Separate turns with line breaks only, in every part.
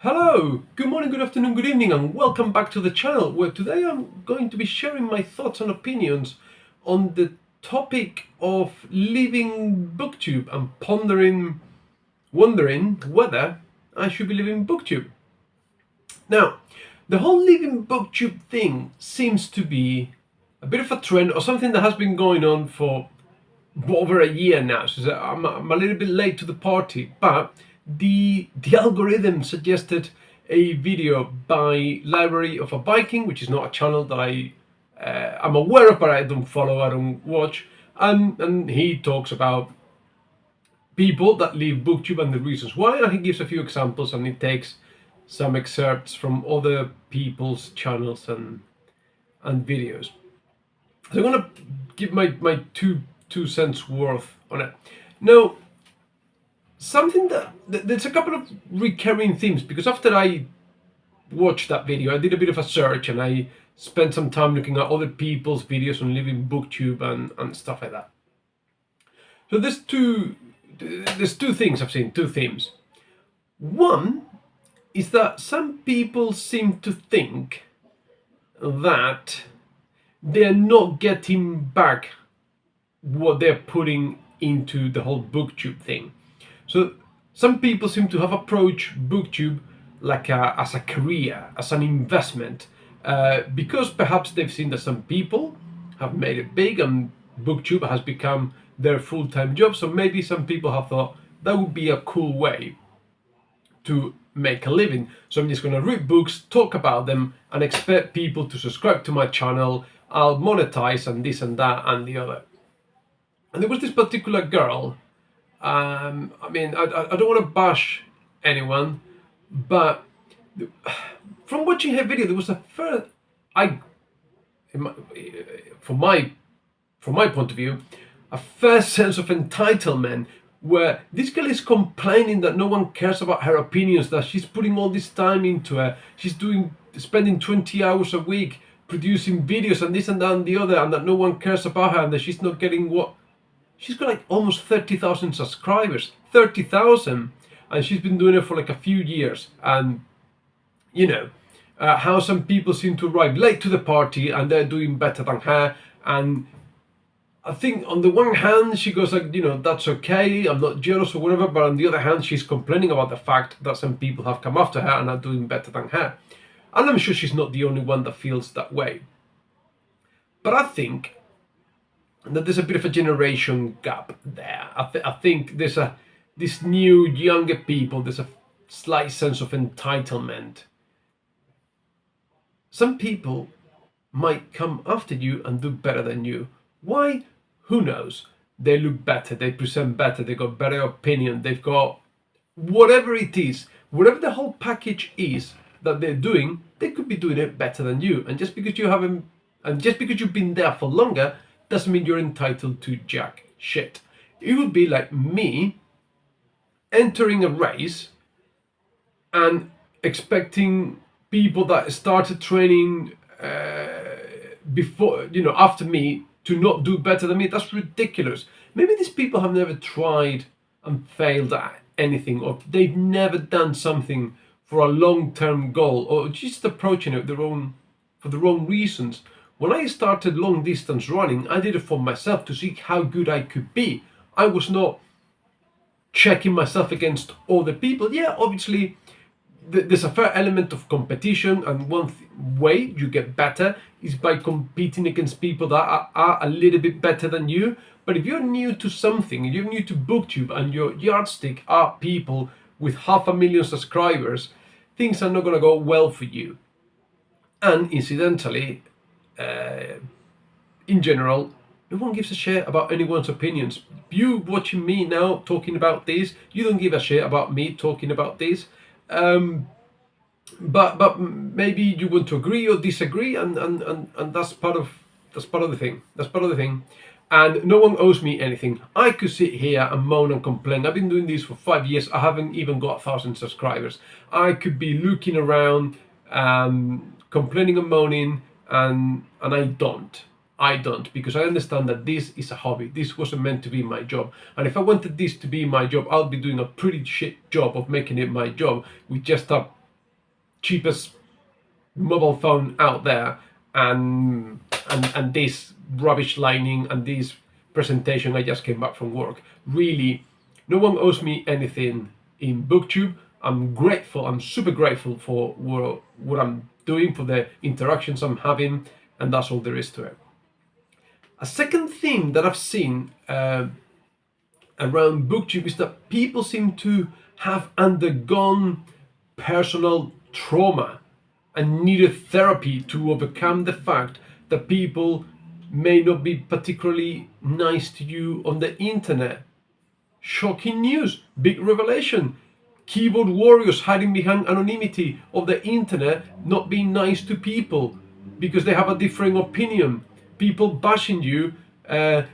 Hello, good morning, good afternoon, good evening, and welcome back to the channel where today I'm going to be sharing my thoughts and opinions on the topic of leaving BookTube and wondering whether I should be leaving BookTube. Now, the whole leaving BookTube thing seems to be a bit of a trend or something that has been going on for over a year now, so I'm a little bit late to the party, but the algorithm suggested a video by Library of a Viking, which is not a channel that I'm aware of, but I don't follow, I don't watch, and he talks about people that leave BookTube and the reasons why, and he gives a few examples, and he takes some excerpts from other people's channels and videos. So I'm gonna give my two cents worth on it. Now, something that there's a couple of recurring themes, because after I watched that video, I did a bit of a search and I spent some time looking at other people's videos on Leaving BookTube and stuff like that. So there's two things I've seen, two themes. One is that some people seem to think that they're not getting back what they're putting into the whole BookTube thing. So some people seem to have approached BookTube like as a career, as an investment, because perhaps they've seen that some people have made it big and BookTube has become their full-time job. So maybe some people have thought that would be a cool way to make a living. So I'm just going to read books, talk about them, and expect people to subscribe to my channel. I'll monetize and this and that and the other. And there was this particular girl. I don't want to bash anyone, but from watching her video, there was a first, from my point of view, a first sense of entitlement, where this girl is complaining that no one cares about her opinions, that she's putting all this time into it, she's spending 20 hours a week producing videos and this and that and the other, and that no one cares about her, and that she's not getting what. She's got like almost 30,000 subscribers, 30,000, and she's been doing it for like a few years. And you know, how some people seem to arrive late to the party and they're doing better than her. And I think on the one hand, she goes like, that's okay, I'm not jealous or whatever. But on the other hand, she's complaining about the fact that some people have come after her and are doing better than her. And I'm sure she's not the only one that feels that way. But I think that there's a bit of a generation gap there. I think there's this new younger people, there's a slight sense of entitlement. Some people might come after you and do better than you. Why? Who knows? They look better, they present better, they got better opinion, they've got whatever it is, whatever the whole package is that they're doing, they could be doing it better than you. And just because you've been there for longer, doesn't mean you're entitled to jack shit. It would be like me entering a race and expecting people that started training after me to not do better than me. That's ridiculous. Maybe these people have never tried and failed at anything, or they've never done something for a long-term goal, or just approaching it for the wrong reasons. When I started long distance running, I did it for myself to see how good I could be. I was not checking myself against other people. Yeah, obviously, there's a fair element of competition, and one way you get better is by competing against people that are a little bit better than you. But if you're new to something, if you're new to BookTube and your yardstick are people with 500,000 subscribers, things are not going to go well for you. And incidentally, in general, no one gives a shit about anyone's opinions. You watching me now talking about this, you don't give a shit about me talking about this. But maybe you want to agree or disagree, and that's part of the thing. That's part of the thing. And no one owes me anything. I could sit here and moan and complain. I've been doing this for 5 years. I haven't even got 1,000 subscribers. I could be looking around, complaining and moaning, and I don't, because I understand that this is a hobby. This wasn't meant to be my job. And if I wanted this to be my job, I'll be doing a pretty shit job of making it my job with just a cheapest mobile phone out there, and this rubbish lining and this presentation. I just came back from work. Really, no one owes me anything in BookTube. I'm grateful. I'm super grateful for what I'm doing, for the interactions I'm having, and that's all there is to it. A second thing that I've seen around BookTube is that people seem to have undergone personal trauma and needed therapy to overcome the fact that people may not be particularly nice to you on the internet. Shocking news, big revelation. Keyboard warriors hiding behind anonymity of the internet, not being nice to people because they have a different opinion. People bashing you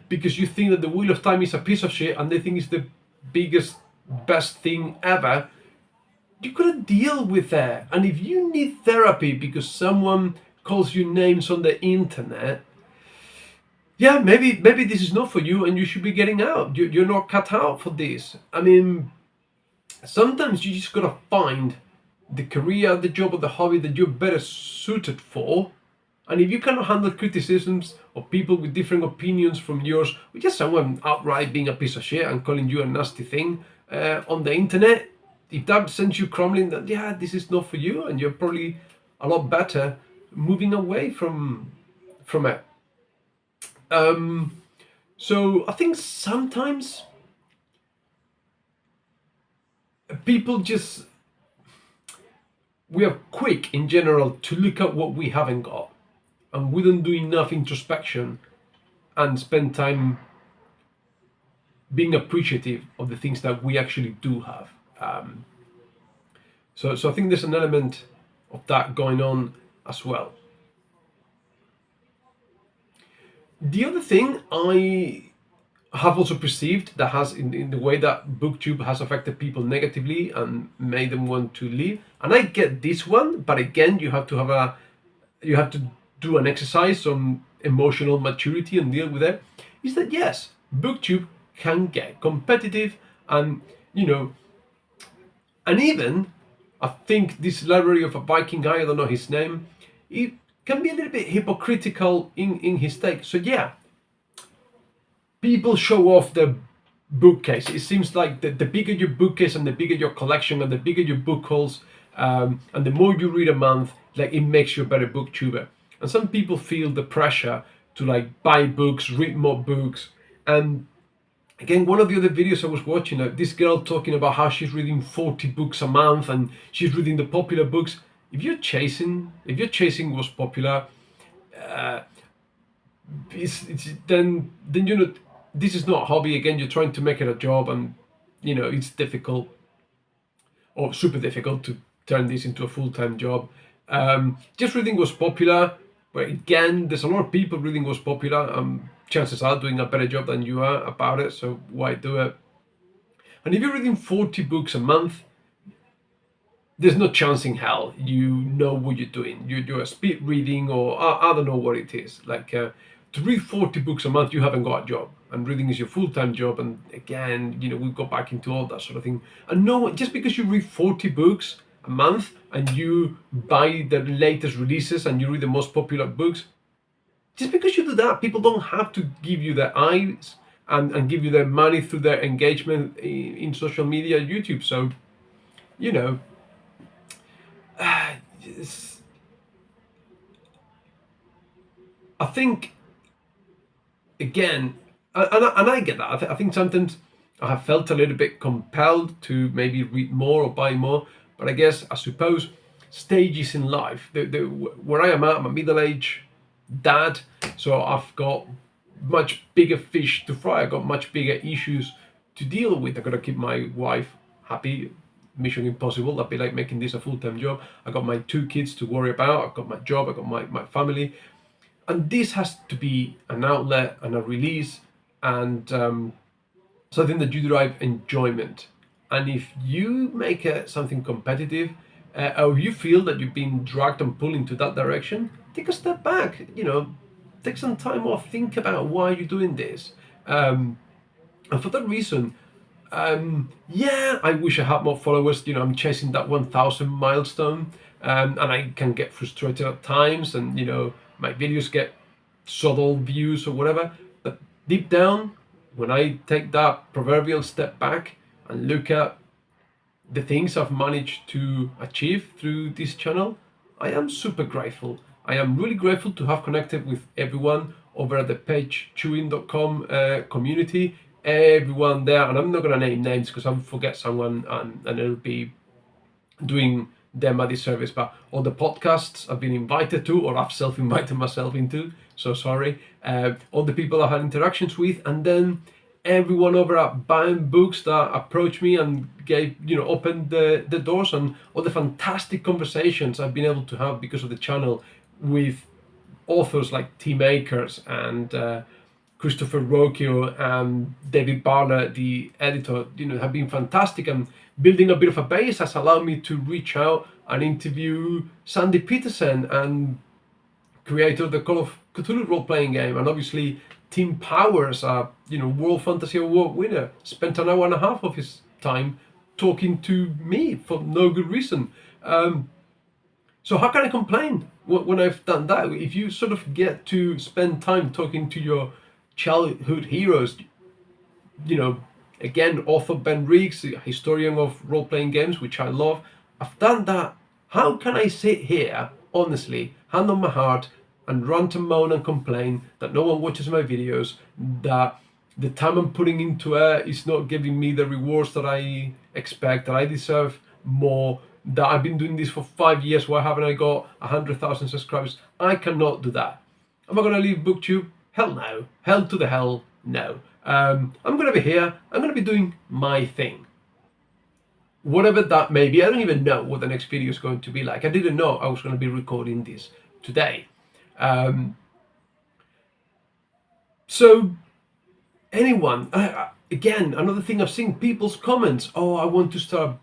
because you think that the Wheel of Time is a piece of shit and they think it's the biggest, best thing ever. You gotta deal with that. And if you need therapy because someone calls you names on the internet, yeah, maybe this is not for you and you should be getting out. You're not cut out for this. I mean, sometimes you just gotta find the career, the job, or the hobby that you're better suited for. And if you cannot handle criticisms of people with different opinions from yours, or just someone outright being a piece of shit and calling you a nasty thing on the internet, if that sends you crumbling, that yeah, this is not for you, and you're probably a lot better moving away from it. So I think sometimes people just, we are quick in general to look at what we haven't got, and we don't do enough introspection and spend time being appreciative of the things that we actually do have. So I think there's an element of that going on as well. The other thing I have also perceived that has in the way that BookTube has affected people negatively and made them want to leave, and I get this one, but again, you have to do an exercise on emotional maturity and deal with it, is that yes, BookTube can get competitive, and and even I think this library of a Viking guy, I don't know his name, he can be a little bit hypocritical in his take. So yeah, people show off their bookcase. It seems like the bigger your bookcase and the bigger your collection and the bigger your book hauls, and the more you read a month, like it makes you a better booktuber. And some people feel the pressure to like buy books, read more books. And again, one of the other videos I was watching, this girl talking about how she's reading 40 books a month and she's reading the popular books. If you're chasing what's popular, then this is not a hobby. Again, you're trying to make it a job, and it's difficult or super difficult to turn this into a full-time job. Just reading what's popular, but again, there's a lot of people reading what's popular. Chances are doing a better job than you are about it, so why do it? And if you're reading 40 books a month, there's no chance in hell you know what you're doing. You're a speed reading, or I don't know what it is. Like to read 40 books a month, you haven't got a job, and reading is your full-time job. And again, we go back into all that sort of thing. And no, just because you read 40 books a month and you buy the latest releases and you read the most popular books, just because you do that, people don't have to give you their eyes and give you their money through their engagement in social media, YouTube. So, I think, again, and I get that. I think sometimes I have felt a little bit compelled to maybe read more or buy more. But I suppose, stages in life. Where I am at, I'm a middle-aged dad, so I've got much bigger fish to fry. I've got much bigger issues to deal with. I've got to keep my wife happy. Mission impossible. That'd be like making this a full-time job. I got my 2 kids to worry about. I've got my job. I've got my family, and this has to be an outlet and a release, and something that you derive enjoyment. And if you make it something competitive, or you feel that you're being dragged and pulled into that direction, take a step back. Take some time off. Think about why you're doing this, and for that reason, Yeah, I wish I had more followers. You know, I'm chasing that 1,000 milestone, and I can get frustrated at times, and you know, my videos get subtle views or whatever. But deep down, when I take that proverbial step back and look at the things I've managed to achieve through this channel, I am super grateful. I am really grateful to have connected with everyone over at the pagechewing.com community. Everyone there, and I'm not going to name names because I'll forget someone and it'll be doing them a disservice, but all the podcasts I've been invited to, or I've self-invited myself into, so sorry, all the people I had interactions with, and then everyone over at Buying Books that approached me and gave, you know, opened the doors, and all the fantastic conversations I've been able to have because of the channel with authors like Tim Akers and Christopher Rocchio and David Barler, the editor, you know, have been fantastic, and building a bit of a base has allowed me to reach out and interview Sandy Peterson and creator of the Call of Cthulhu role-playing game, and obviously Tim Powers, a World Fantasy Award winner, spent an hour and a half of his time talking to me for no good reason. So how can I complain when I've done that? If you sort of get to spend time talking to your childhood heroes, you know, again, author Ben Riggs, a historian of role-playing games, which I love, I've done that. How can I sit here, honestly, hand on my heart, and rant and moan and complain that no one watches my videos, that the time I'm putting into it is not giving me the rewards that I expect, that I deserve more, that I've been doing this for 5 years, why haven't I got 100,000 subscribers? I cannot do that. Am I going to leave BookTube? Hell no. Hell to the hell no. I'm going to be here. I'm going to be doing my thing. Whatever that may be. I don't even know what the next video is going to be like. I didn't know I was going to be recording this today. So anyone, again, another thing I've seen people's comments, oh, I want to start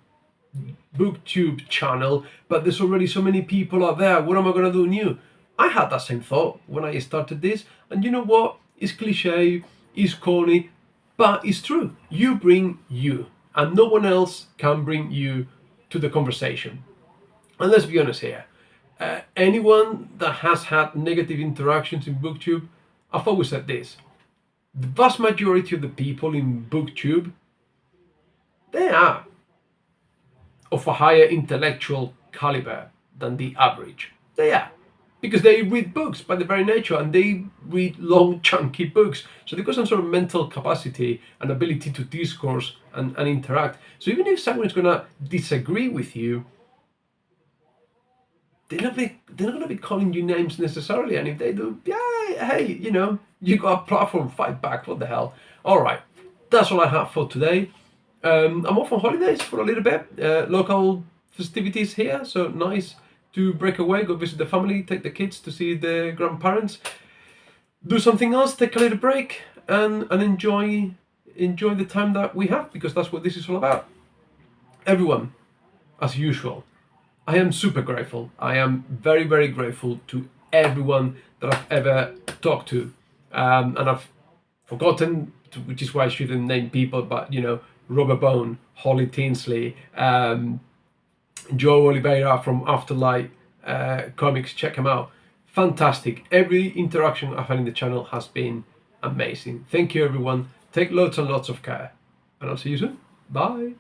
a BookTube channel, but there's already so many people out there, what am I going to do new? I had that same thought when I started this, and you know what, it's cliche, it's corny, but it's true. You bring you, and no one else can bring you to the conversation. And let's be honest here, anyone that has had negative interactions in BookTube, I've always said this, the vast majority of the people in BookTube, they are of a higher intellectual caliber than the average. They are. Because they read books by their very nature, and they read long, chunky books. So they've got some sort of mental capacity and ability to discourse and interact. So even if someone is going to disagree with you, they're not going to be calling you names necessarily. And if they do, yeah, hey, you know, you got a platform, fight back, what the hell. All right, that's all I have for today. I'm off on holidays for a little bit. Local festivities here, so nice to break away, go visit the family, take the kids to see the grandparents, do something else, take a little break, and enjoy the time that we have, because that's what this is all about. Everyone, as usual, I am super grateful. I am very, very grateful to everyone that I've ever talked to, and I've forgotten, which is why I shouldn't name people, but you know, Robert Bone, Holly Tinsley, Joe Oliveira from Afterlight Comics, check him out. Fantastic. Every interaction I've had in the channel has been amazing. Thank you, everyone. Take lots and lots of care, and I'll see you soon. Bye.